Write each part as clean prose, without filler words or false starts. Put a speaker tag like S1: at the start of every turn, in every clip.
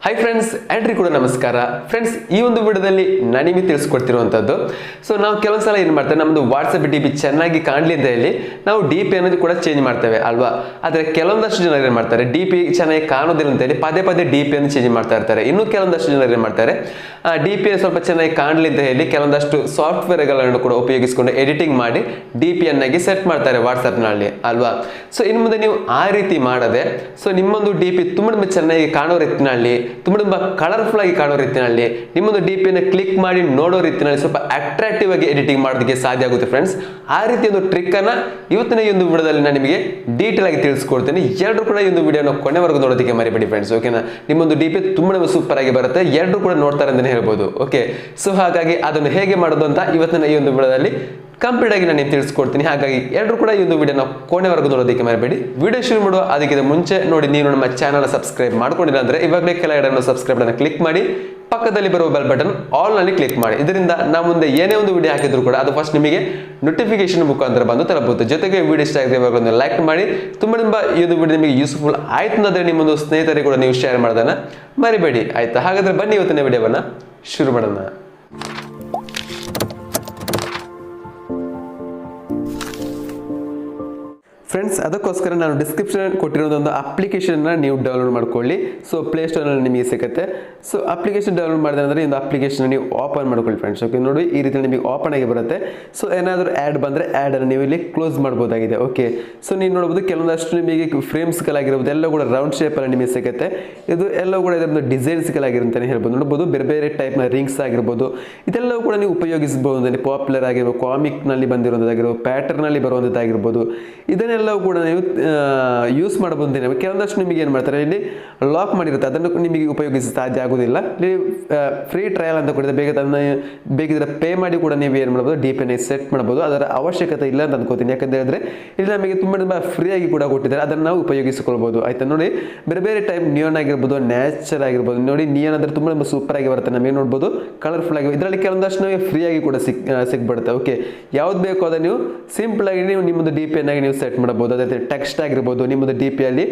S1: Hi friends, ಎಲ್ರಿಗೂ ಕೂಡ ನಮಸ್ಕಾರ. ಫ್ರೆಂಡ್ಸ್, ಈ ಒಂದು ವಿಡಿಯೋದಲ್ಲಿ ನಾನು ನಿಮಗೆ ತಿಳಿಸ್ಕೊಡ್ತಿರುವಂಥದ್ದು, ಸೊ ನಾವು ಕೆಲವೊಂದು ಸಲ ಏನು ಮಾಡ್ತೇವೆ, ನಮ್ಮದು ವಾಟ್ಸಪ್ ಡಿ ಪಿ ಚೆನ್ನಾಗಿ ಕಾಣಲಿ ಅಂತ ಹೇಳಿ ನಾವು ಡಿ ಪಿ ಅನ್ನೋದು ಕೂಡ ಚೇಂಜ್ ಮಾಡ್ತೇವೆ ಅಲ್ವಾ. ಆದರೆ ಕೆಲವೊಂದಷ್ಟು ಜನರು ಏನು ಮಾಡ್ತಾರೆ, ಡಿ ಪಿ ಚೆನ್ನಾಗಿ ಕಾಣೋದಿಲ್ಲ ಅಂತ ಹೇಳಿ ಪದೇ ಪದೇ ಡಿ ಪಿ ಅನ್ನು ಚೇಂಜ್ ಮಾಡ್ತಾ ಇರ್ತಾರೆ. ಇನ್ನು ಕೆಲವೊಂದಷ್ಟು ಜನರು ಏನು ಮಾಡ್ತಾರೆ, ಡಿ ಪಿ ಸ್ವಲ್ಪ ಚೆನ್ನಾಗಿ ಕಾಣಲಿ ಅಂತ ಹೇಳಿ ಕೆಲವೊಂದಷ್ಟು ಸಾಫ್ಟ್ವೇರ್ಗಳನ್ನು ಕೂಡ ಉಪಯೋಗಿಸಿಕೊಂಡು ಎಡಿಟಿಂಗ್ ಮಾಡಿ ಡಿ ಪಿ ಅನ್ನಾಗಿ ಸೆಟ್ ಮಾಡ್ತಾರೆ ವಾಟ್ಸಪ್ನಲ್ಲಿ ಅಲ್ವಾ. ಸೊ ಇನ್ನು ಮುಂದೆ ನೀವು ಆ ರೀತಿ ಮಾಡದೆ, ಸೊ ನಿಮ್ಮೊಂದು ಡಿ ಪಿ ತುಂಬ ಚೆನ್ನಾಗಿ ಕಾಣೋ ರೀತಿಯಲ್ಲಿ, ತುಂಬ ಕಲರ್ಫುಲ್ ಆಗಿ ಕಾಣೋ ರೀತಿಯಲ್ಲಿ, ನಿಮ್ಮೊಂದು ಡಿ ಪಿ ಅನ್ನು ಕ್ಲಿಕ್ ಮಾಡಿ ನೋಡೋ ರೀತಿಯಲ್ಲಿ ಸ್ವಲ್ಪ ಅಟ್ರಾಕ್ಟಿವ್ ಆಗಿ ಎಡಿಟಿಂಗ್ ಮಾಡೋದಕ್ಕೆ ಸಾಧ್ಯ ಆಗುತ್ತೆ ಫ್ರೆಂಡ್ಸ್. ಆ ರೀತಿ ಒಂದು ಟ್ರಿಕ್ ಅನ್ನ ಇವತ್ತಿನ ಈ ಒಂದು ವಿಡಿಯೋದಲ್ಲಿ ನಾನು ನಿಮಗೆ ಡೀಟೇಲ್ ಆಗಿ ತಿಳಿಸ್ಕೊಡ್ತೀನಿ. ಎಲ್ಲರೂ ಕೂಡ ಈ ಒಂದು ವಿಡಿಯೋನ ಕೊನೆವರೆಗೂ ನೋಡೋದಕ್ಕೆ ಮರಿಬೇಡಿ ಫ್ರೆಂಡ್ಸ್, ಓಕೆನಾ. ನಿಮ್ಮೊಂದು ಡಿ ಪಿ ತುಂಬಾ ಸೂಪರ್ ಆಗಿ ಬರುತ್ತೆ, ಎಲ್ಲರೂ ಕೂಡ ನೋಡ್ತಾರೆ ಅಂತಾನೆ ಹೇಳ್ಬೋದು. ಓಕೆ, ಸೊ ಹಾಗಾಗಿ ಅದನ್ನು ಹೇಗೆ ಮಾಡೋದು ಅಂತ ಇವತ್ತಿನ ಈ ಒಂದು ವಿಡಿಯೋದಲ್ಲಿ ಕಂಪ್ಲೀಟ್ ಆಗಿ ನಾನು ತಿಳಿಸ್ಕೊಡ್ತೀನಿ. ಹಾಗಾಗಿ ಎಲ್ಲರೂ ಕೂಡ ಈ ಒಂದು ವಿಡಿಯೋನ ಕೊನೆವರೆಗೂ ನೋಡೋದಕ್ಕೆ ಮರಿಬೇಡಿ. ವಿಡಿಯೋ ಶುರು ಮಾಡುವ ಅದಕ್ಕಿಂತ ಮುಂಚೆ ನೋಡಿ, ನೀವು ನಮ್ಮ ಚಾನಲ್ ಸಬ್ಸ್ಕ್ರೈಬ್ ಮಾಡ್ಕೊಂಡಿಲ್ಲ ಅಂದ್ರೆ ಇವಾಗಲೇ ಕೆಳಗಡೆ ಸಬ್ಸ್ಕ್ರೈಬ್ ಅನ್ನು ಕ್ಲಿಕ್ ಮಾಡಿ, ಪಕ್ಕದಲ್ಲಿ ಬರುವ ಬೆಲ್ ಬಟನ್ ಆಲ್ ನಲ್ಲಿ ಕ್ಲಿಕ್ ಮಾಡಿ. ಇದರಿಂದ ನಾವು ಮುಂದೆ ಏನೇ ಒಂದು ವಿಡಿಯೋ ಹಾಕಿದ್ರು ಕೂಡ ಅದು ಫಸ್ಟ್ ನಿಮಗೆ ನೋಟಿಫಿಕೇಶನ್ ಮುಖಾಂತರ ಬಂದು ತಲುಪುತ್ತೆ. ಜೊತೆಗೆ ವಿಡಿಯೋ ಇಷ್ಟ ಆಗಿದೆ ಇವಾಗ ಒಂದು ಲೈಕ್ ಮಾಡಿ. ತುಂಬ ಈ ಒಂದು ವಿಡಿಯೋ ನಿಮಗೆ ಯೂಸ್ಫುಲ್ ಆಯ್ತು ಅಂದ್ರೆ ನಿಮ್ಮೊಂದು ಸ್ನೇಹಿತರಿಗೆ ಕೂಡ ನೀವು ಶೇರ್ ಮಾಡೋದನ್ನ ಮರಿಬೇಡಿ, ಆಯ್ತಾ. ಹಾಗಾದ್ರೆ ಬನ್ನಿ ಇವತ್ತಿನ ವಿಡಿಯೋವನ್ನ ಶುರು ಮಾಡೋಣ. ಫ್ರೆಂಡ್ಸ್, ಅದಕ್ಕೋಸ್ಕರ ನಾನು ಡಿಸ್ಕ್ರಿಪ್ಷನ್ ಕೊಟ್ಟಿರೋದು ಒಂದು ಅಪ್ಲಿಕೇಶನ್ನ ನೀವು ಡೌನ್ಲೋಡ್ ಮಾಡ್ಕೊಳ್ಳಿ. ಸೊ ಪ್ಲೇಸ್ಟೋರ್ನಲ್ಲಿ ನಿಮಗೆ ಸಿಗುತ್ತೆ. ಸೊ ಅಪ್ಲಿಕೇಶನ್ ಡೌನ್ಲೋಡ್ ಮಾಡಿದ್ರೆ ಅಂದರೆ ಒಂದು ಅಪ್ಲಿಕೇಶನ್ ನೀವು ಓಪನ್ ಮಾಡ್ಕೊಳ್ಳಿ ಫ್ರೆಂಡ್ಸ್. ಓಕೆ, ನೋಡಿ ಈ ರೀತಿ ನಿಮಗೆ ಓಪನ್ ಆಗಿ ಬರುತ್ತೆ. ಸೊ ಏನಾದರೂ ಆ್ಯಡ್ ಬಂದರೆ ಆ್ಯಡನ್ನು ನೀವು ಇಲ್ಲಿ ಕ್ಲೋಸ್ ಮಾಡ್ಬೋದಾಗಿದೆ. ಓಕೆ, ಸೊ ನೀವು ನೋಡ್ಬೋದು ಕೆಲವೊಂದಷ್ಟು ನಿಮಗೆ ಫ್ರೇಮ್ಸ್ಗಳಾಗಿರ್ಬೋದು ಎಲ್ಲ ಕೂಡ ರೌಂಡ್ ಶೇಪಲ್ಲಿ ನಿಮಗೆ ಸಿಗುತ್ತೆ. ಇದು ಎಲ್ಲವೂ ಕೂಡ ಇದೊಂದು ಡಿಸೈನ್ಸ್ಗಳಾಗಿರುತ್ತಂತಾನೆ ಹೇಳ್ಬೋದು. ನೋಡ್ಬೋದು ಬೇರೆ ಬೇರೆ ಟೈಪ್ನ ರಿಂಗ್ಸ್ ಆಗಿರ್ಬೋದು, ಇದೆಲ್ಲವೂ ಕೂಡ ನೀವು ಉಪಯೋಗಿಸಬಹುದು. ಪಾಪ್ಯುಲರ್ ಆಗಿರ್ಬೋದು, ಕಾಮಿಕ್ನಲ್ಲಿ ಬಂದಿರೋದಾಗಿರ್ಬೋದು, ಪ್ಯಾಟರ್ನಲ್ಲಿ ಬರುವಂಥದ್ದಾಗಿರ್ಬೋದು, ಇದನ್ನೆಲ್ಲವೂ ಕೂಡ ನೀವು ಯೂಸ್ ಮಾಡಬಹುದು. ಕೆಲವೊಂದಷ್ಟು ನಿಮಗೆ ಏನು ಮಾಡ್ತಾರೆ, ಇಲ್ಲಿ ಲಾಕ್ ಮಾಡಿರುತ್ತೆ, ಅದನ್ನು ನಿಮಗೆ ಉಪಯೋಗಿಸ ಸಾಧ್ಯ ಆಗೋದಿಲ್ಲ. ಇಲ್ಲಿ ಫ್ರೀ ಟ್ರಯಲ್ ಅಂತ ಕೊಟ್ಟಿದೆ, ಬೇಕಿದ್ರೆ ಪೇ ಮಾಡಿ ಕೂಡ ನೀವು ಏನು ಮಾಡ್ಬೋದು, ಡಿ ಪಿ ಸೆಟ್ ಮಾಡ್ಬೋದು. ಅದರ ಅವಶ್ಯಕತೆ ಇಲ್ಲ ಅಂತ ಅನ್ಕೋತೀನಿ. ಯಾಕಂತ ಹೇಳಿದ್ರೆ ಇಲ್ಲಿ ನಮಗೆ ತುಂಬ ಫ್ರೀ ಆಗಿ ಕೂಡ ಕೊಟ್ಟಿದ್ದಾರೆ, ಅದನ್ನು ನಾವು ಉಪಯೋಗಿಸಿಕೊಳ್ಬಹುದು. ಆಯ್ತಾ, ನೋಡಿ ಬೇರೆ ಬೇರೆ ಟೈಪ್ ನಿಯೋನ್ ಆಗಿರ್ಬೋದು, ನ್ಯಾಚರ್ ಆಗಿರ್ಬೋದು. ನೋಡಿ ನಿಯೋನ್ ಅಂದ್ರೆ ತುಂಬ ಸೂಪರ್ ಆಗಿ ಬರುತ್ತೆ, ನಮಗೆ ನೋಡ್ಬೋದು ಕಲರ್ಫುಲ್ ಆಗಿ. ಇದರಲ್ಲಿ ಕೆಲವೊಂದಷ್ಟು ನಮಗೆ ಫ್ರೀ ಆಗಿ ಕೂಡ ಸಿಕ್ಬಿಡುತ್ತೆ. ಓಕೆ, ಯಾವ್ದು ಬೇಕೋ ಅದನ್ನು ನೀವು ಸಿಂಪಲ್ ಆಗಿ ನೀವು ನಿಮ್ಮದು ಡಿ ಪಿ ಅನ್ನಾಗಿ ನೀವು ಸೆಟ್ ಮಾಡಬಹುದು. ಅದೇ ಟೆಕ್ಸ್ಟ್ ಆಗಿರ್ಬೋದು, ನಿಮ್ಮದು ಡಿ ಪಿ ಅಲ್ಲಿ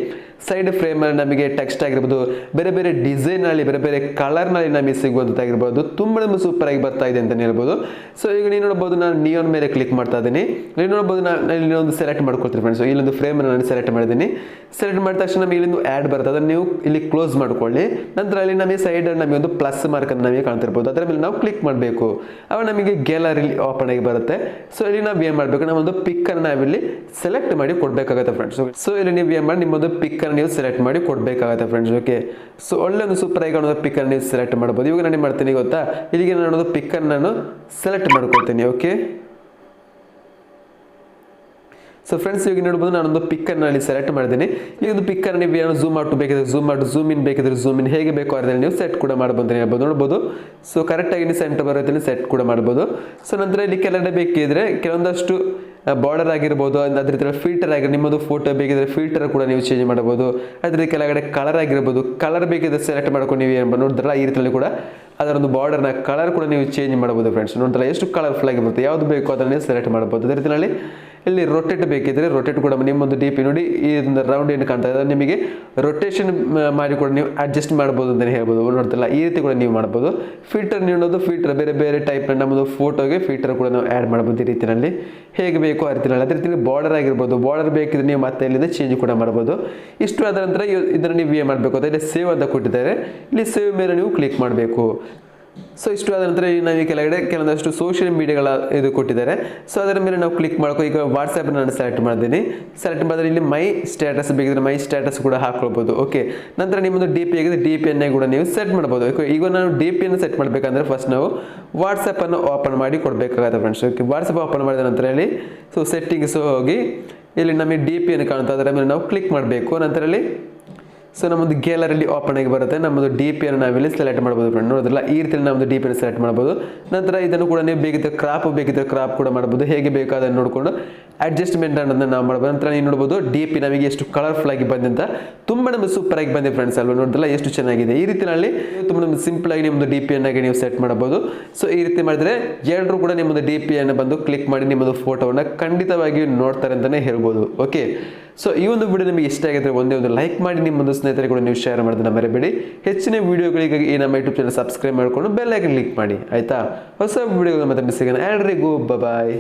S1: ಸೈಡ್ ಫ್ರೇಮ್ ಅಲ್ಲಿ ನಮಗೆ ಟೆಕ್ಸ್ಟ್ ಆಗಿರ್ಬೋದು, ಬೇರೆ ಬೇರೆ ಡಿಸೈನ್ ಅಲ್ಲಿ, ಬೇರೆ ಬೇರೆ ಕಲರ್ ನಲ್ಲಿ ನಮಗೆ ಸಿಗುವಂತಾಗಿರ್ಬೋದು, ತುಂಬಾ ಸೂಪರ್ ಆಗಿ ಬರ್ತಾ ಇದೆ ಅಂತ ಹೇಳ್ಬೋದು. ಸೊ ಈಗ ನೀವು ನೋಡಬಹುದು, ನಾನು ನಿಯೋನ್ ಮೇಲೆ ಕ್ಲಿಕ್ ಮಾಡ್ತಾ ಇದ್ದೀನಿ. ನೀವು ನೋಡಬಹುದು, ನಾನು ಇಲ್ಲಿ ಒಂದು ಸೆಲೆಕ್ಟ್ ಮಾಡ್ಕೊಳ್ತೀನಿ ಫ್ರೆಂಡ್ಸ್. ಇಲ್ಲೊಂದು ಫ್ರೇಮ್ ನಾನು ಸೆಲೆಕ್ಟ್ ಮಾಡಿದ್ದೀನಿ. ಸೆಲೆಕ್ಟ್ ಮಾಡಿದ ತಕ್ಷಣ ನಮಗೆ ಇಲ್ಲಿಂದು ಆ್ಯಡ್ ಬರುತ್ತೆ, ಅದನ್ನು ನೀವು ಇಲ್ಲಿ ಕ್ಲೋಸ್ ಮಾಡ್ಕೊಳ್ಳಿ. ನಂತರ ಅಲ್ಲಿ ನಮಗೆ ಸೈಡ್ ನಮಗೆ ಒಂದು ಪ್ಲಸ್ ಮಾರ್ಕ್ ಅನ್ನು ನಮಗೆ ಕಾಣ್ತಿರ್ಬೋದು, ಅದರ ಮೇಲೆ ನಾವು ಕ್ಲಿಕ್ ಮಾಡಬೇಕು. ಅವಾಗ ನಮಗೆ ಗ್ಯಾಲರಿ ಓಪನ್ ಆಗಿ ಬರುತ್ತೆ. ಸೊ ಇಲ್ಲಿ ನಾವು ಏನು ಮಾಡಬೇಕು, ನಾವೊಂದು ಪಿಕ್ ಅನ್ನು ನಾವಿಲ್ಲಿ ಸೆಲೆಕ್ಟ್ ಮಾಡಿ ಕೊಡಬೇಕಾಗುತ್ತೆ ಫ್ರೆಂಡ್ಸ್. ಸೊ ಇಲ್ಲಿ ನೀವು ಏನು ಮಾಡಿ ನಿಮ್ಮದು ಪಿಕ್ ಅನ್ನು ನೀವು ಸೆಲೆಕ್ಟ್ ಮಾಡಿ ಕೊಡಬೇಕಾಗುತ್ತೆ ಫ್ರೆಂಡ್ಸ್. ಓಕೆ, ಸೊ ಒಳ್ಳೆ ಒಂದು ಸೂಪರ್ ಆಗಿ ಕಾಣೋದು ಪಿಕ್ ಅನ್ನು ನೀವು ಸೆಲೆಕ್ಟ್ ಮಾಡ್ಬೋದು. ಇವಾಗ ನಾನು ಏನು ಮಾಡ್ತೀನಿ ಗೊತ್ತಾ, ಇಲ್ಲಿಗೆ ನಾನು ಪಿಕ್ ಅನ್ನು ನಾನು ಸೆಲೆಕ್ಟ್ ಮಾಡ್ಕೊಳ್ತೀನಿ. ಓಕೆ, ಸೊ ಫ್ರೆಂಡ್ಸ್ ಇವಾಗ ನೋಡ್ಬೋದು, ನಾನೊಂದು ಪಿಕ್ ಅನ್ನು ಅಲ್ಲಿ ಸೆಲೆಕ್ಟ್ ಮಾಡಿದ್ದೀನಿ. ಈ ಒಂದು ಪಿಕ್ ಅನ್ನು ನೀವು ಏನು ಝೂಮ್ ಔಟ್ ಬೇಕಿದ್ರೆ ಝೂಮ್ ಔಟ್, ಝೂಮ್ ಇನ್ ಬೇಕಿದ್ರೆ ಝೂಮ್ ಇನ್, ಹೇಗೆ ಬೇಕೋ ಅದರಲ್ಲಿ ನೀವು ಸೆಟ್ ಕೂಡ ಮಾಡ್ಬೋದು ಅಂತ ಹೇಳ್ಬೋದು. ನೋಡ್ಬೋದು, ಸೊ ಕರೆಕ್ಟಾಗಿ ನೀವು ಸೆಂಟರ್ ಬರೋದನ್ನು ಸೆಟ್ ಕೂಡ ಮಾಡ್ಬೋದು. ಸೊ ನಂತರ ಇಲ್ಲಿ ಕೆಳಗಡೆ ಬೇಕಿದ್ರೆ ಕೆಲವೊಂದಷ್ಟು ಬಾರ್ಡರ್ ಆಗಿರ್ಬೋದು, ಅದ್ರ ರೀತಿ ಫಿಲ್ಟರ್ ಆಗಿರೋ ನಿಮ್ಮದು ಫೋಟೋ ಬೇಕಿದ್ರೆ ಫಿಲ್ಟರ್ ಕೂಡ ನೀವು ಚೇಂಜ್ ಮಾಡಬಹುದು. ಅದ್ರ ಕೆಳಗಡೆ ಕಲರ್ ಆಗಿರ್ಬೋದು, ಕಲರ್ ಬೇಕಿದ್ರೆ ಸೆಲೆಕ್ಟ್ ಮಾಡ್ಕೊಂಡು ನೀವು ಏನು ನೋಡಿದ್ರಲ್ಲ ಈ ರೀತಿಯಲ್ಲಿ ಕೂಡ ಅದರೊಂದು ಬಾರ್ಡರ್ನ ಕಲರ್ ಕೂಡ ನೀವು ಚೇಂಜ್ ಮಾಡಬಹುದು ಫ್ರೆಂಡ್ಸ್. ನೋಡಿದ್ರೆ ಎಷ್ಟು ಕಲರ್ಫುಲ್ ಆಗಿರುತ್ತೆ, ಯಾವ್ದು ಬೇಕೋ ಅದನ್ನು ಸೆಲೆಕ್ಟ್ ಮಾಡಬಹುದು. ಅದೇ ರೀತಿಯಲ್ಲಿ ಇಲ್ಲಿ ರೊಟೇಟ್ ಬೇಕಿದ್ರೆ ರೊಟೇಟ್ ಕೂಡ ನಿಮ್ಮೊಂದು ಡಿ ಪಿ ನೋಡಿ ಈ ರೌಂಡ್ ಏನು ಕಾಣ್ತಾ ಇದೆ, ನಿಮಗೆ ರೊಟೇಷನ್ ಮಾಡಿ ಕೂಡ ನೀವು ಅಡ್ಜಸ್ಟ್ ಮಾಡ್ಬೋದು ಅಂತಲೇ ಹೇಳ್ಬೋದು. ನೋಡ್ತಿಲ್ಲ ಈ ರೀತಿ ಕೂಡ ನೀವು ಮಾಡ್ಬೋದು. ಫಿಲ್ಟರ್ ನೀವು ನೋಡೋದು, ಫಿಲ್ಟರ್ ಬೇರೆ ಬೇರೆ ಟೈಪ್ ನಮ್ಮದು ಫೋಟೋಗೆ ಫಿಲ್ಟರ್ ಕೂಡ ನಾವು ಆ್ಯಡ್ ಮಾಡ್ಬೋದು ಈ ರೀತಿಯಲ್ಲಿ, ಹೇಗೆ ಬೇಕೋ ಆ ರೀತಿಯಲ್ಲಿ. ಅದೇ ರೀತಿಯಲ್ಲಿ ಬಾರ್ಡರ್ ಆಗಿರ್ಬೋದು, ಬಾರ್ಡರ್ ಬೇಕಿದ್ರೆ ನೀವು ಮತ್ತೆ ಇಲ್ಲಿಂದ ಚೇಂಜ್ ಕೂಡ ಮಾಡ್ಬೋದು. ಇಷ್ಟು ಆದ ನಂತರ ಇದನ್ನು ನೀವು ಏನು ಮಾಡಬೇಕು ಅಂತ ಇಲ್ಲಿ ಸೇವ್ ಅಂತ ಕೊಟ್ಟಿದ್ದಾರೆ, ಇಲ್ಲಿ ಸೇವ್ ಮೇಲೆ ನೀವು ಕ್ಲಿಕ್ ಮಾಡಬೇಕು. ಸೊ ಇಷ್ಟು ಆದ ನಂತರ ನಾವು ಕೆಳಗಡೆ ಕೆಲವೊಂದಷ್ಟು ಸೋಷಿಯಲ್ ಮೀಡಿಯಾಗಳ ಇದು ಕೊಟ್ಟಿದ್ದಾರೆ. ಸೊ ಅದರ ಮೇಲೆ ನಾವು ಕ್ಲಿಕ್ ಮಾಡ್ಕೊ. ಈಗ ವಾಟ್ಸಪ್ ನಾನು ಸೆಲೆಕ್ಟ್ ಮಾಡಿದ್ದೀನಿ. ಸೆಲೆಕ್ಟ್ ಮಾಡಿದ್ರೆ ಇಲ್ಲಿ ಮೈ ಸ್ಟೇಟಸ್ ಬೇಕಿದ್ರೆ ಮೈ ಸ್ಟೇಟಸ್ ಕೂಡ ಹಾಕೊಳ್ಬೋದು. ಓಕೆ, ನಂತರ ನಿಮ್ಮದು ಡಿ ಪಿ ಆಗಿದೆ, ಡಿ ಪಿ ಅನ್ನ ಕೂಡ ನೀವು ಸೆಟ್ ಮಾಡ್ಬೋದು. ಈಗ ನಾನು ಡಿ ಪಿ ಅನ್ನು ಸೆಟ್ ಮಾಡಬೇಕಂದ್ರೆ ಫಸ್ಟ್ ನಾವು ವಾಟ್ಸಪ್ ಅನ್ನು ಓಪನ್ ಮಾಡಿ ಕೊಡಬೇಕಾಗುತ್ತೆ ಫ್ರೆಂಡ್ಸ್. ಓಕೆ, ವಾಟ್ಸಪ್ ಓಪನ್ ಮಾಡಿದ ನಂತರ ಇಲ್ಲಿ ಸೊ ಸೆಟ್ಟಿಂಗ್ಸ್ ಹೋಗಿ ಇಲ್ಲಿ ನಮಗೆ ಡಿ ಪಿ ಅನ್ನು ಕಾಣುತ್ತೆ, ಅದರ ಮೇಲೆ ನಾವು ಕ್ಲಿಕ್ ಮಾಡಬೇಕು. ನಂತರ ಇಲ್ಲಿ ಸೊ ನಮ್ಮದು ಗ್ಯಾಲರಿಲಿ ಓಪನ್ ಆಗಿ ಬರುತ್ತೆ, ನಮ್ಮದು ಡಿ ಪಿ ಅನ್ನು ನಾವಿಲ್ಲಿ ಸೆಲೆಕ್ಟ್ ಮಾಡ್ಬೋದು ಫ್ರೆಂಡ್. ನೋಡೋದಿಲ್ಲ ಈ ರೀತಿಯಲ್ಲಿ ನಮ್ಮದು ಡಿ ಪಿ ಅನ್ನು ಸೆಲೆಕ್ಟ್ ಮಾಡ್ಬೋದು. ನಂತರ ಇದನ್ನು ಕೂಡ ನೀವು ಬೇಕಿದ್ರೆ ಕ್ರಾಪ್ ಕೂಡ ಮಾಡ್ಬೋದು, ಹೇಗೆ ಬೇಕು ಅದನ್ನು ನೋಡಿಕೊಂಡು ಅಡ್ಜಸ್ಟ್ಮೆಂಟ್ ಅನ್ನೋದನ್ನ ನಾವು ಮಾಡಬಹುದು. ನಂತರ ನೀವು ನೋಡಬಹುದು DP ನಮಗೆ ಎಷ್ಟು ಕಲರ್ಫುಲ್ ಆಗಿ ಬಂದಿದೆ ಅಂತ, ತುಂಬಾ ನಮಗೆ ಸೂಪರ್ ಆಗಿ ಬಂದಿದೆ ಫ್ರೆಂಡ್ಸ್ ಅಲ್ವಾ, ನೋಡಿದ್ರಲ್ಲ ಎಷ್ಟು ಚೆನ್ನಾಗಿದೆ. ಈ ರೀತಿಯಲ್ಲಿ ತುಂಬಾ ನಮಗೆ ಸಿಂಪಲ್ ಆಗಿ ನಿಮ್ಮದು DP ಅನ್ನಾಗಿ ನೀವು ಸೆಟ್ ಮಾಡಬಹುದು. ಸೊ ಈ ರೀತಿ ಮಾಡಿದ್ರೆ ಎಲ್ಲರೂ ಕೂಡ ನಿಮ್ಮದು DP ಅನ್ನು ಬಂದು ಕ್ಲಿಕ್ ಮಾಡಿ ನಿಮ್ಮದು ಫೋಟೋವನ್ನು ಖಂಡಿತವಾಗಿಯೂ ನೋಡ್ತಾರೆ ಅಂತಾನೆ ಹೇಳ್ಬೋದು. ಓಕೆ, ಸೊ ಈ ಒಂದು ವಿಡಿಯೋ ನಿಮಗೆ ಇಷ್ಟ ಆಗಿದ್ರೆ ಒಂದೇ ಒಂದು ಲೈಕ್ ಮಾಡಿ ನಿಮ್ಮದು ಸ್ನೇಹಿತರಿಗೆ ಕೂಡ ನೀವು ಶೇರ್ ಮಾಡೋದನ್ನ ಮರಿಬೇಡಿ. ಹೆಚ್ಚಿನ ವಿಡಿಯೋಗಳಿಗಾಗಿ ಈ ನಮ್ಮ ಯೂಟ್ಯೂಬ್ ಚಾನಲ್ ಸಬ್ಸ್ಕ್ರೈಬ್ ಮಾಡಿಕೊಂಡು ಬೆಲ್ ಐಕಾನ್ ಕ್ಲಿಕ್ ಮಾಡಿ ಆಯ್ತಾ. ಹೊಸ ವಿಡಿಯೋಗಳು ಮತ್ತೆ ಸಿಗೋಣ. ಎಲ್ರಿಗೂ ಬಾಯ್.